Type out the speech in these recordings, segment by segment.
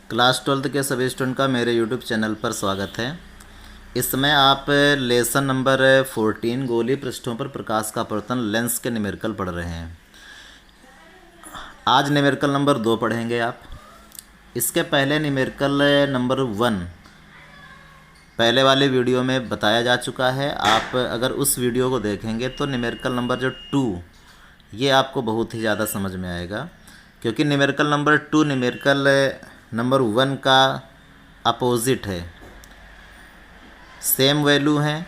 Class 12th के सभी student का मेरे यूट्यूब चैनल पर स्वागत है। इसमें आप लेसन नंबर 14 गोलीय पृष्ठों पर प्रकाश का अपवर्तन लेंस के न्यूमेरिकल पढ़ रहे हैं। आज न्यूमेरिकल नंबर 2 पढ़ेंगे आप। इसके पहले न्यूमेरिकल नंबर 1 पहले वाले वीडियो में बताया जा चुका है। आप अगर उस वीडियो को देखेंगे तो न्यूमेरिकल नंबर जो 2 ये आपको बहुत ही ज़्यादा समझ में आएगा, क्योंकि न्यूमेरिकल नंबर 2 न्यूमेरिकल नंबर 1 का अपोजिट है। सेम वैल्यू है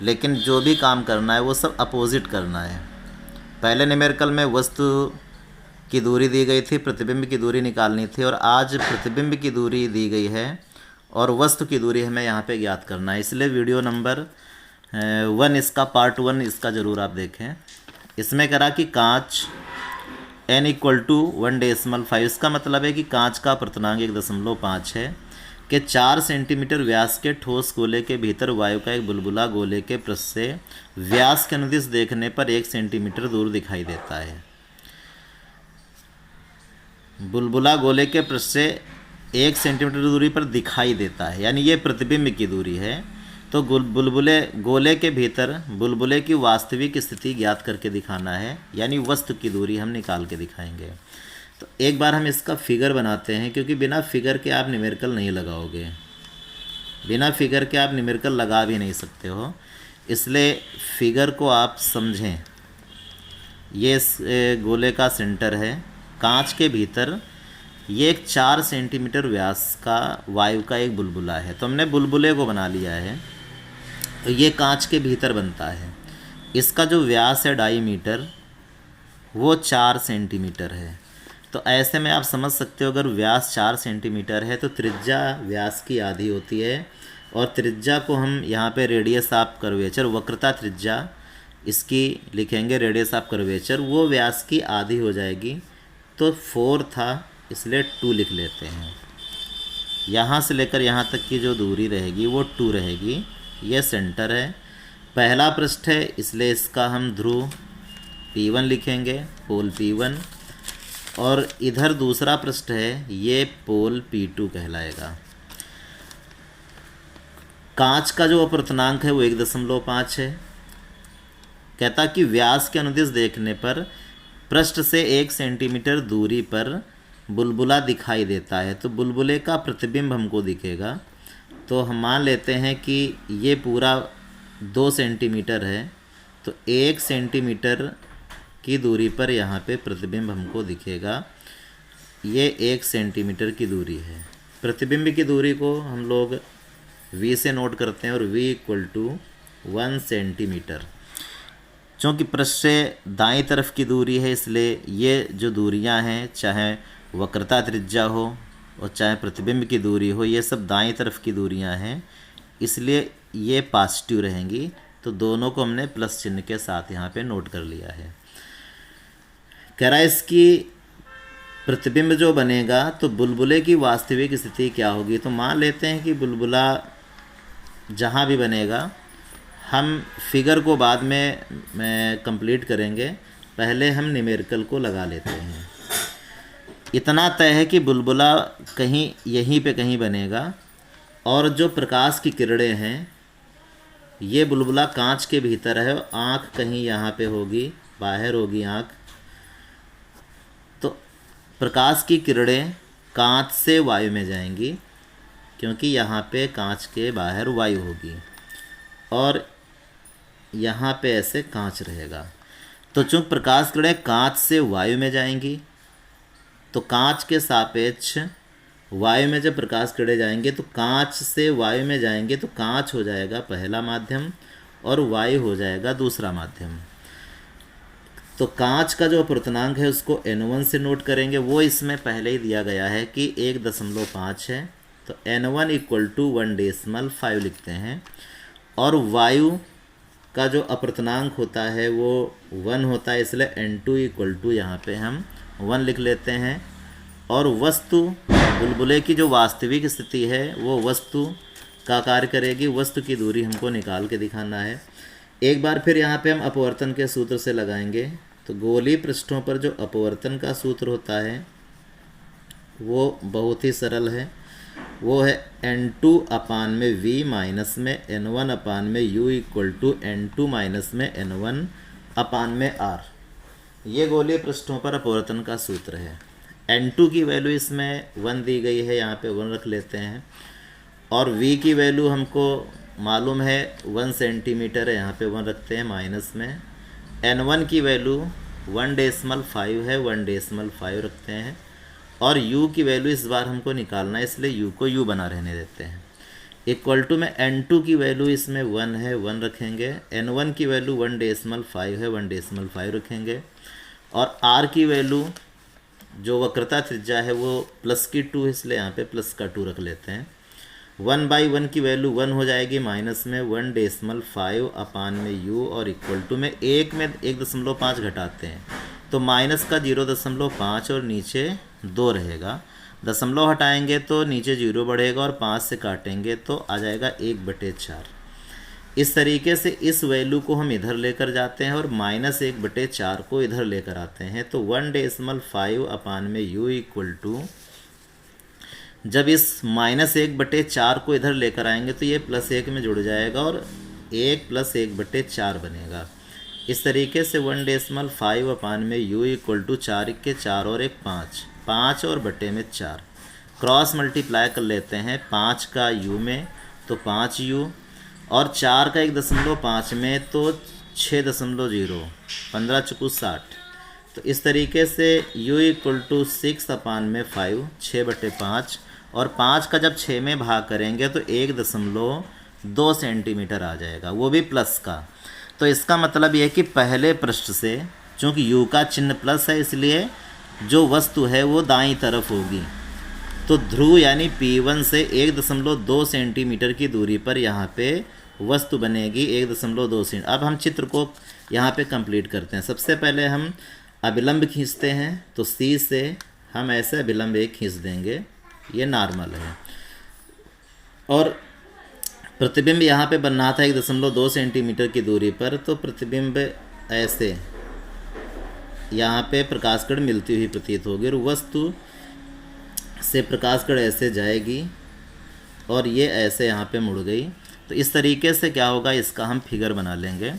लेकिन जो भी काम करना है वो सब अपोजिट करना है। पहले न्यूमेरिकल में वस्तु की दूरी दी गई थी, प्रतिबिंब की दूरी निकालनी थी, और आज प्रतिबिंब की दूरी दी गई है और वस्तु की दूरी हमें यहाँ पे ज्ञात करना है। इसलिए वीडियो नंबर 1 इसका पार्ट 1 इसका ज़रूर आप देखें। इसमें करा कि कांच n = 1.5, इसका मतलब है कि कांच का अपवर्तनांक 1.5 है कि 4 सेंटीमीटर व्यास के ठोस गोले के भीतर वायु का एक बुलबुला गोले के पृष्ठ से व्यास के अनुदिश देखने पर 1 सेंटीमीटर दूर दिखाई देता है। बुलबुला गोले के पृष्ठ से 1 सेंटीमीटर दूरी पर दिखाई देता है, यानी ये प्रतिबिंब की दूरी है। तो बुलबुले गोले के भीतर बुलबुले की वास्तविक स्थिति ज्ञात करके दिखाना है, यानी वस्तु की दूरी हम निकाल के दिखाएंगे। तो एक बार हम इसका फिगर बनाते हैं, क्योंकि बिना फिगर के आप न्यूमेरिकल नहीं लगाओगे। बिना फिगर के आप न्यूमेरिकल लगा भी नहीं सकते हो, इसलिए फिगर को आप समझें। ये इस गोले का सेंटर है। कांच के भीतर ये एक 4 सेंटीमीटर व्यास का वायु का एक बुलबुला है। तो हमने बुलबुले को बना लिया है। तो ये कांच के भीतर बनता है। इसका जो व्यास है डाईमीटर वो 4 सेंटीमीटर है। तो ऐसे में आप समझ सकते हो, अगर व्यास 4 सेंटीमीटर है तो त्रिज्या व्यास की आधी होती है, और त्रिज्या को हम यहाँ पे रेडियस ऑफ कर्वेचर, वक्रता त्रिज्या इसकी लिखेंगे, रेडियस ऑफ कर्वेचर वो व्यास की आधी हो जाएगी। तो 4 था इसलिए 2 लिख लेते हैं। यहाँ से लेकर यहाँ तक की जो दूरी रहेगी वो 2 रहेगी। ये सेंटर है। पहला पृष्ठ है इसलिए इसका हम ध्रुव P1 लिखेंगे, पोल P1, और इधर दूसरा पृष्ठ है, ये पोल P2 कहलाएगा। कांच का जो अपवर्तनांक है वो 1.5 है। कहता कि व्यास के अनुदिश देखने पर पृष्ठ से 1 सेंटीमीटर दूरी पर बुलबुला दिखाई देता है। तो बुलबुले का प्रतिबिंब हमको दिखेगा। तो हम मान लेते हैं कि ये पूरा 2 सेंटीमीटर है, तो 1 सेंटीमीटर की दूरी पर यहाँ पे प्रतिबिंब हमको दिखेगा। ये 1 सेंटीमीटर की दूरी है। प्रतिबिंब की दूरी को हम लोग v से नोट करते हैं, और v = 1 सेंटीमीटर। चूँकि पृष्ठ से दाईं तरफ की दूरी है, इसलिए ये जो दूरियां हैं, चाहे वक्रता त्रिज्या हो और चाहे प्रतिबिंब की दूरी हो, ये सब दाईं तरफ की दूरियां हैं, इसलिए ये पॉजिटिव रहेंगी। तो दोनों को हमने प्लस चिन्ह के साथ यहाँ पे नोट कर लिया है। कह रहा है इसकी प्रतिबिंब जो बनेगा तो बुलबुले की वास्तविक स्थिति क्या होगी। तो मान लेते हैं कि बुलबुला जहाँ भी बनेगा, हम फिगर को बाद में कंप्लीट करेंगे, पहले हम न्यूमेरिकल को लगा लेते हैं। इतना तय है कि बुलबुला कहीं यहीं पे कहीं बनेगा, और जो प्रकाश की किरणें हैं, ये बुलबुला कांच के भीतर है, आँख कहीं यहाँ पे होगी, बाहर होगी आँख। तो प्रकाश की किरणें कांच से वायु में जाएंगी, क्योंकि यहाँ पे कांच के बाहर वायु होगी, और यहाँ पे ऐसे कांच रहेगा। तो चूँकि प्रकाश किरणें कांच से वायु में जाएंगी, तो कांच के सापेक्ष वायु में जब प्रकाश किरणें जाएंगे तो कांच से वायु में जाएंगे, तो कांच हो जाएगा पहला माध्यम और वायु हो जाएगा दूसरा माध्यम। तो कांच का जो अपवर्तनांक है उसको n1 से नोट करेंगे, वो इसमें पहले ही दिया गया है कि 1.5 है। तो n1 = 1.5 लिखते हैं, और वायु का जो अपवर्तनांक होता है वो 1 होता है, इसलिए n2 = यहाँ पे हम 1 लिख लेते हैं। और वस्तु बुलबुले की जो वास्तविक स्थिति है वो वस्तु का कार्य करेगी। वस्तु की दूरी हमको निकाल के दिखाना है। एक बार फिर यहाँ पे हम अपवर्तन के सूत्र से लगाएंगे। तो गोलीय पृष्ठों पर जो अपवर्तन का सूत्र होता है वो बहुत ही सरल है। वो है n2 अपान में v माइनस में n1 अपान में u equal to n2 minus में n1 अपान में r। ये गोलीय पृष्ठों पर अपवर्तन का सूत्र है। n2 की वैल्यू इसमें 1 दी गई है, यहाँ पे 1 रख लेते हैं। और v की वैल्यू हमको मालूम है 1 सेंटीमीटर है, यहाँ पे 1 रखते हैं माइनस में। n1 की वैल्यू 1.5 है, 1.5 रखते हैं। और u की वैल्यू इस बार हमको निकालना है, इसलिए u को u बना रहने देते हैं। इक्वल टू में n2 की वैल्यू इसमें 1 है, 1 रखेंगे। n1 की वैल्यू 1.5 है, 1.5 रखेंगे। और r की वैल्यू जो वक्रता त्रिज्या है वो प्लस की 2 है, इसलिए यहाँ पे प्लस का 2 रख लेते हैं। 1/1 की वैल्यू 1 हो जाएगी, माइनस में 1.5 अपान में u और इक्वल टू में 1 में 1.5 घटाते हैं तो माइनस का 0.5 और नीचे 2 रहेगा। दशमलव हटाएंगे तो नीचे 0 बढ़ेगा और 5 से काटेंगे तो आ जाएगा 1/4। इस तरीके से इस वैल्यू को हम इधर लेकर जाते हैं और -1/4 को इधर लेकर आते हैं तो 1.5 अपान में u इक्वल टू, जब इस -1/4 को इधर लेकर आएंगे तो ये +1 में जुड़ जाएगा और 1 + 1/4 बनेगा। इस तरीके से 1.5 अपान में u इक्वल टू 4 के 4 और 1 5 और बटे में 4 क्रॉस मल्टीप्लाई कर लेते हैं। 5 का u में तो 5u और 4 का 1.5 में तो 6.0, 15 चुकू 60। तो इस तरीके से u इक्वल टू 6 अपान में 5, 6/5 और 5 का जब 6 में भाग करेंगे तो 1.2 सेंटीमीटर आ जाएगा, वो भी प्लस का। तो इसका मतलब ये है कि पहले पृष्ठ से, चूँकि u का चिन्ह प्लस है इसलिए जो वस्तु है वो दाईं तरफ होगी। तो ध्रुव यानी P1 से 1.2 सेंटीमीटर की दूरी पर यहाँ पे वस्तु बनेगी 1.2 सेंटीमीटर। अब हम चित्र को यहाँ पे कंप्लीट करते हैं। सबसे पहले हम अभिलंब खींचते हैं तो C से हम ऐसे अभिलंब एक खींच देंगे, ये नॉर्मल है। और प्रतिबिंब यहाँ पे बनना था 1.2 सेंटीमीटर की दूरी पर, तो प्रतिबिंब ऐसे यहाँ पे प्रकाश किरण मिलती हुई प्रतीत होगी और वस्तु से प्रकाश किरण ऐसे जाएगी और ये ऐसे यहाँ पे मुड़ गई। तो इस तरीके से क्या होगा, इसका हम फिगर बना लेंगे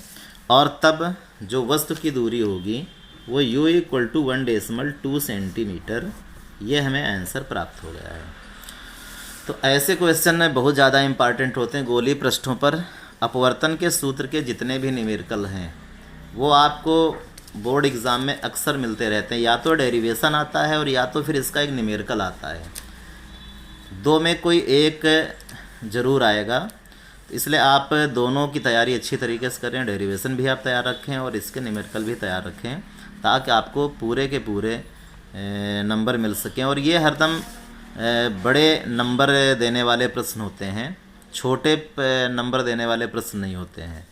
और तब जो वस्तु की दूरी होगी वो u इक्वल टू 1.2 सेंटीमीटर, ये हमें आंसर प्राप्त हो गया है। तो ऐसे क्वेश्चन बहुत ज़्यादा इम्पॉर्टेंट होते हैं गोलीय पृष्ठों पर। अपवर्तन के सूत्र के जितने भी न्यूमेरिकल हैं वो आपको बोर्ड एग्ज़ाम में अक्सर मिलते रहते हैं, या तो डेरिवेशन आता है और या तो फिर इसका एक न्यूमेरिकल आता है। दो में कोई एक ज़रूर आएगा, इसलिए आप दोनों की तैयारी अच्छी तरीके से करें। डेरिवेशन भी आप तैयार रखें और इसके न्यूमेरिकल भी तैयार रखें ताकि आपको पूरे के पूरे नंबर मिल सकें। और ये हरदम बड़े नंबर देने वाले प्रश्न होते हैं, छोटे नंबर देने वाले प्रश्न नहीं होते हैं।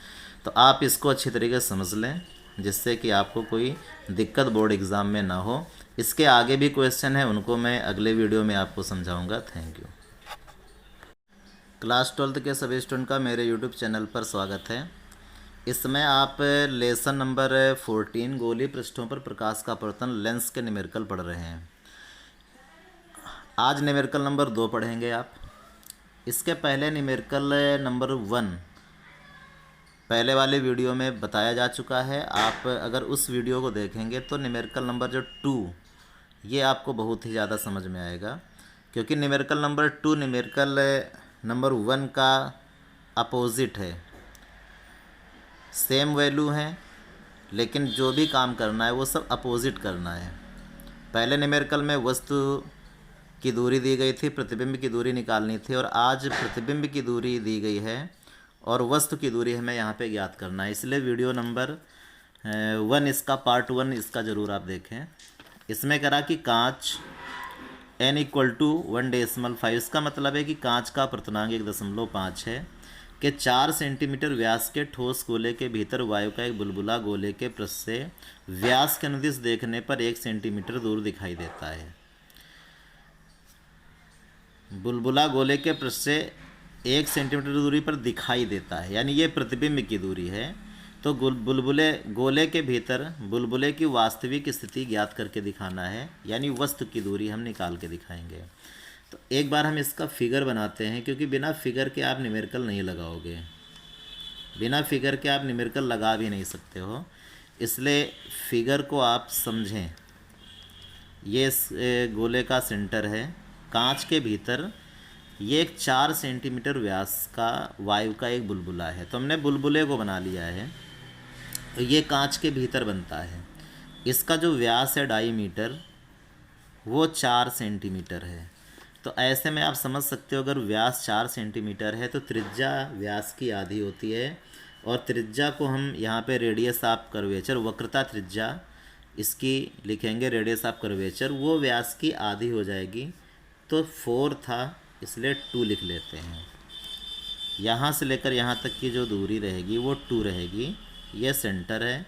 तो आप इसको अच्छी तरीके से समझ लें जिससे कि आपको कोई दिक्कत बोर्ड एग्ज़ाम में ना हो। इसके आगे भी क्वेश्चन है, उनको मैं अगले वीडियो में आपको समझाऊंगा। Thank you. क्लास 12th के सभी स्टूडेंट का मेरे यूट्यूब चैनल पर स्वागत है। इसमें आप लेसन नंबर 14 गोलीय पृष्ठों पर प्रकाश का अपवर्तन लेंस के न्यूमेरिकल पढ़ रहे हैं। आज न्यूमेरिकल नंबर 2 पढ़ेंगे आप। इसके पहले न्यूमेरिकल नंबर 1 पहले वाले वीडियो में बताया जा चुका है। आप अगर उस वीडियो को देखेंगे तो न्यूमेरिकल नंबर जो 2 ये आपको बहुत ही ज़्यादा समझ में आएगा, क्योंकि न्यूमेरिकल नंबर 2 न्यूमेरिकल नंबर 1 का अपोजिट है। सेम वैल्यू है लेकिन जो भी काम करना है वो सब अपोजिट करना है। पहले न्यूमेरिकल में वस्तु की दूरी दी गई थी, प्रतिबिंब की दूरी निकालनी थी, और आज प्रतिबिंब की दूरी दी गई है और वस्तु की दूरी हमें यहाँ पे ज्ञात करना है। इसलिए वीडियो नंबर 1 इसका पार्ट 1 इसका ज़रूर आप देखें। इसमें करा कि कांच n इक्वल टू 1.5, इसका मतलब है कि कांच का अपवर्तनांक 1.5 है कि 4 सेंटीमीटर व्यास के ठोस गोले के भीतर वायु का एक बुलबुला गोले के पृष्ठ से व्यास के अनुदिश देखने पर 1 सेंटीमीटर दूर दिखाई देता है। बुलबुला गोले के पृष्ठ से 1 सेंटीमीटर दूरी पर दिखाई देता है, यानी ये प्रतिबिंब की दूरी है। तो बुलबुले गोले के भीतर बुलबुले की वास्तविक स्थिति ज्ञात करके दिखाना है, यानी वस्तु की दूरी हम निकाल के दिखाएंगे। तो एक बार हम इसका फिगर बनाते हैं, क्योंकि बिना फिगर के आप न्यूमेरिकल नहीं लगाओगे, बिना फिगर के आप न्यूमेरिकल लगा भी नहीं सकते हो, इसलिए फिगर को आप समझें। ये इस गोले का सेंटर है, कांच के भीतर ये एक 4 सेंटीमीटर व्यास का वायु का एक बुलबुला है। तो हमने बुलबुले को बना लिया है, तो ये कांच के भीतर बनता है। इसका जो व्यास है डाईमीटर वो 4 सेंटीमीटर है। तो ऐसे में आप समझ सकते हो, अगर व्यास 4 सेंटीमीटर है तो त्रिज्या व्यास की आधी होती है, और त्रिज्या को हम यहाँ पे रेडियस ऑफ कर्वेचर, वक्रता त्रिज्या इसकी लिखेंगे, रेडियस ऑफ कर्वेचर, वो व्यास की आधी हो जाएगी। तो 4 था, इसलिए 2 लिख लेते हैं। यहाँ से लेकर यहाँ तक की जो दूरी रहेगी वो 2 रहेगी। ये सेंटर है,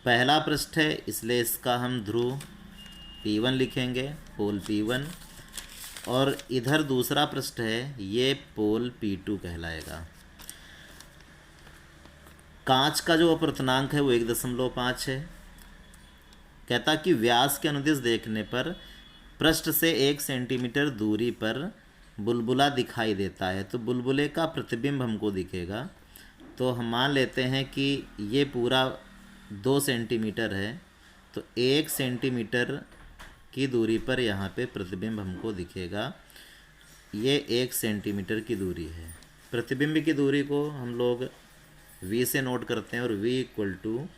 पहला पृष्ठ है, इसलिए इसका हम ध्रुव P1 लिखेंगे, पोल P1, और इधर दूसरा पृष्ठ है, ये पोल P2 कहलाएगा। कांच का जो अपवर्तनांक है वो 1.5 है। कहता कि व्यास के अनुदिश देखने पर पृष्ठ से 1 सेंटीमीटर दूरी पर बुलबुला दिखाई देता है। तो बुलबुले का प्रतिबिंब हमको दिखेगा। तो हम मान लेते हैं कि ये पूरा 2 सेंटीमीटर है, तो 1 सेंटीमीटर की दूरी पर यहाँ पे प्रतिबिंब हमको दिखेगा। ये 1 सेंटीमीटर की दूरी है। प्रतिबिंब की दूरी को हम लोग v से नोट करते हैं, और v =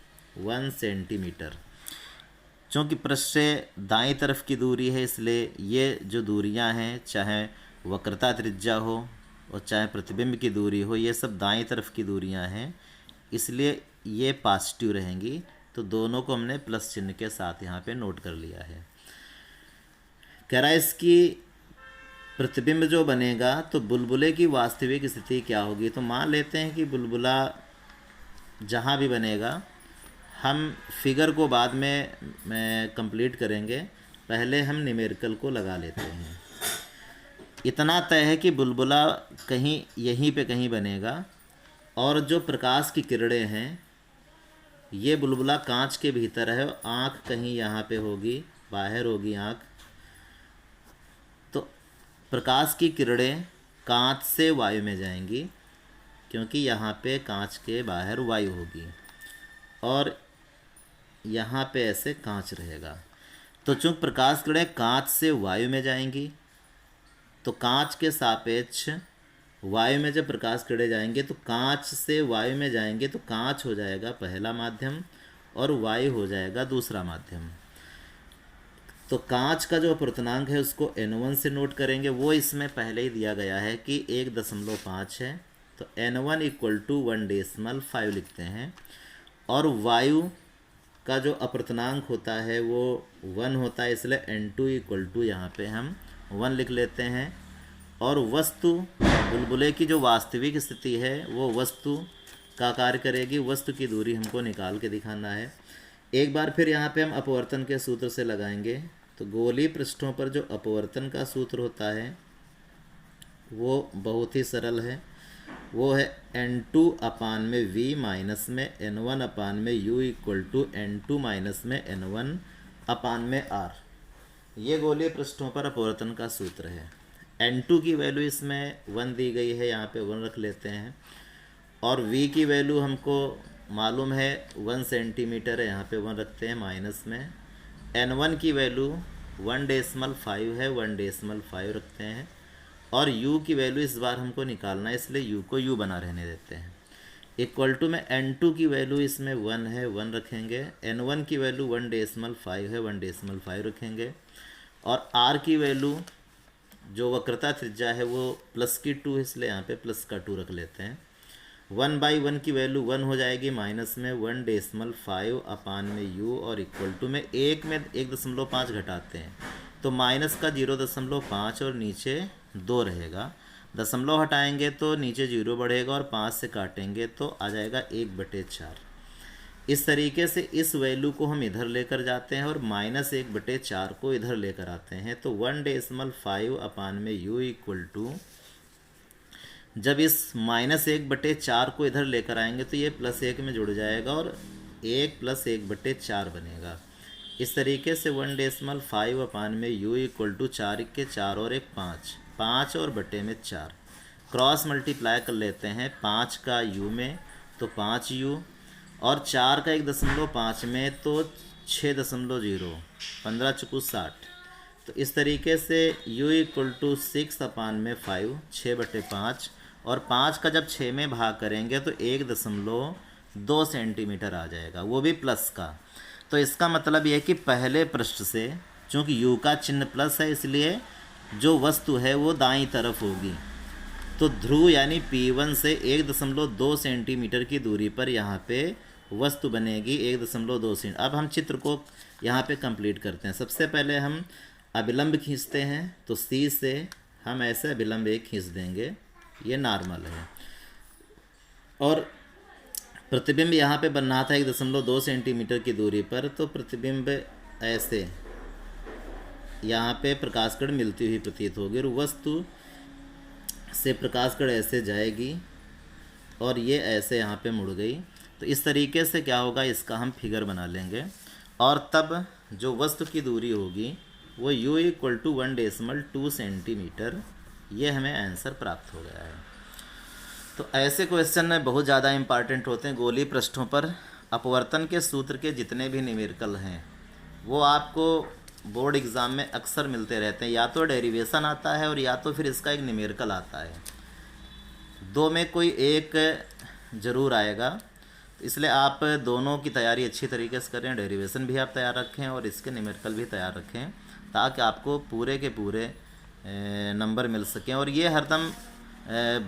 1 सेंटीमीटर। चूँकि पृष्ठ से दाईं तरफ की दूरी है, इसलिए ये जो दूरियां हैं, चाहे वक्रता त्रिज्या हो और चाहे प्रतिबिंब की दूरी हो, ये सब दाईं तरफ की दूरियां हैं, इसलिए ये पॉजिटिव रहेंगी। तो दोनों को हमने प्लस चिन्ह के साथ यहाँ पे नोट कर लिया है। कह रहा है इसकी प्रतिबिंब जो बनेगा तो बुलबुले की वास्तविक स्थिति क्या होगी। तो मान लेते हैं कि बुलबुला जहाँ भी बनेगा, हम फिगर को बाद में कंप्लीट करेंगे, पहले हम न्यूमेरिकल को लगा लेते हैं। इतना तय है कि बुलबुला कहीं यहीं पे कहीं बनेगा, और जो प्रकाश की किरणें हैं, ये बुलबुला कांच के भीतर है, आँख कहीं यहाँ पे होगी, बाहर होगी आँख। तो प्रकाश की किरणें कांच से वायु में जाएंगी, क्योंकि यहाँ पे कांच के बाहर वायु होगी, और यहाँ पे ऐसे कांच रहेगा। तो चूँकि प्रकाश किरणें कांच से वायु में जाएंगी, तो कांच के सापेक्ष वायु में जब प्रकाश किरणें जाएंगे तो कांच से वायु में जाएंगे, तो कांच हो जाएगा पहला माध्यम और वायु हो जाएगा दूसरा माध्यम। तो कांच का जो अपवर्तनांक है उसको N1 से नोट करेंगे, वो इसमें पहले ही दिया गया है कि 1.5 है। तो N1 = 1.5 लिखते हैं, और वायु का जो अपवर्तनांक होता है वो 1 होता है, इसलिए N2 = यहाँ पे हम 1 लिख लेते हैं। और वस्तु बुलबुले की जो वास्तविक स्थिति है वो वस्तु का कार्य करेगी, वस्तु की दूरी हमको निकाल के दिखाना है। एक बार फिर यहाँ पे हम अपवर्तन के सूत्र से लगाएंगे। तो गोलीय पृष्ठों पर जो अपवर्तन का सूत्र होता है वो बहुत ही सरल है, वो है N2/V माइनस में N1/U = N2 - N1/R। ये गोलीय पृष्ठों पर अपवर्तन का सूत्र है। N2 की वैल्यू इसमें 1 दी गई है, यहाँ पे 1 रख लेते हैं, और V की वैल्यू हमको मालूम है 1 सेंटीमीटर है, यहाँ पे 1 रखते हैं माइनस में। N1 की वैल्यू 1.5 है, 1.5 रखते हैं, और U की वैल्यू इस बार हमको निकालना है, इसलिए U को U बना रहने देते हैं। इक्वल टू में N2 की वैल्यू इसमें 1 है, 1 रखेंगे। N1 की वैल्यू 1.5 है, 1.5 रखेंगे, और R की वैल्यू जो वक्रता त्रिज्या है वो प्लस की 2 है, इसलिए यहाँ पे प्लस का 2 रख लेते हैं। 1/1 की वैल्यू 1 हो जाएगी, माइनस में 1.5/U, और इक्वल टू में 1 में 1.5 घटाते हैं तो माइनस का 0.5 और नीचे 2 रहेगा। दशमलव हटाएंगे तो नीचे 0 बढ़ेगा, और 5 से काटेंगे तो आ जाएगा 1/4। इस तरीके से इस वैल्यू को हम इधर लेकर जाते हैं और -1/4 को इधर लेकर आते हैं। तो 1.5/U = जब इस -1/4 को इधर लेकर आएंगे तो ये +1 में जुड़ जाएगा और 1 + 1/4 बनेगा। इस तरीके से 1.5 में u = 4 के 4 और 1 5, 5 और बटे में 4, क्रॉस मल्टीप्लाई कर लेते हैं 5 का u में तो 5u और 4 का 1.5 में तो 6.0, 15 × 60। तो इस तरीके से u = 6/5, 6/5 और 5 का जब 6 में भाग करेंगे तो 1.2 सेंटीमीटर आ जाएगा, वो भी प्लस का। तो इसका मतलब ये है कि पहले पृष्ठ से, चूँकि u का चिन्ह प्लस है इसलिए जो वस्तु है वो दाईं तरफ होगी, तो ध्रुव यानी P1 से 1.2 सेंटीमीटर की दूरी पर यहाँ पे वस्तु बनेगी 1.2 सेंट। अब हम चित्र को यहाँ पे कंप्लीट करते हैं। सबसे पहले हम अभिलंब खींचते हैं, तो C से हम ऐसे अभिलंब एक खींच देंगे, ये नॉर्मल है। और प्रतिबिंब यहाँ पे बन रहा था 1.2 सेंटीमीटर की दूरी पर, तो प्रतिबिंब ऐसे यहाँ पे प्रकाश किरण मिलती हुई प्रतीत होगी और वस्तु से प्रकाश किरण ऐसे जाएगी और ये ऐसे यहाँ पे मुड़ गई। तो इस तरीके से क्या होगा, इसका हम फिगर बना लेंगे और तब जो वस्तु की दूरी होगी वो u = 1.2 सेंटीमीटर, ये हमें आंसर प्राप्त हो गया है। तो ऐसे क्वेश्चन बहुत ज़्यादा इम्पॉर्टेंट होते हैं। गोलीय पृष्ठों पर अपवर्तन के सूत्र के जितने भी न्यूमेरिकल हैं वो आपको बोर्ड एग्ज़ाम में अक्सर मिलते रहते हैं, या तो डेरिवेशन आता है और या तो फिर इसका एक न्यूमेरिकल आता है, दो में कोई एक ज़रूर आएगा। इसलिए आप दोनों की तैयारी अच्छी तरीके से करें, डेरिवेशन भी आप तैयार रखें और इसके न्यूमेरिकल भी तैयार रखें, ताकि आपको पूरे के पूरे नंबर मिल सकें। और ये हरदम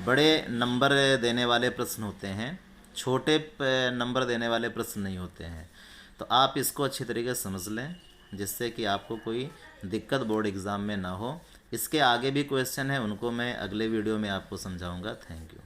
बड़े नंबर देने वाले प्रश्न होते हैं, छोटे नंबर देने वाले प्रश्न नहीं होते हैं। तो आप इसको अच्छी तरीके से समझ लें, जिससे कि आपको कोई दिक्कत बोर्ड एग्ज़ाम में ना हो। इसके आगे भी क्वेश्चन है, उनको मैं अगले वीडियो में आपको समझाऊंगा। Thank you.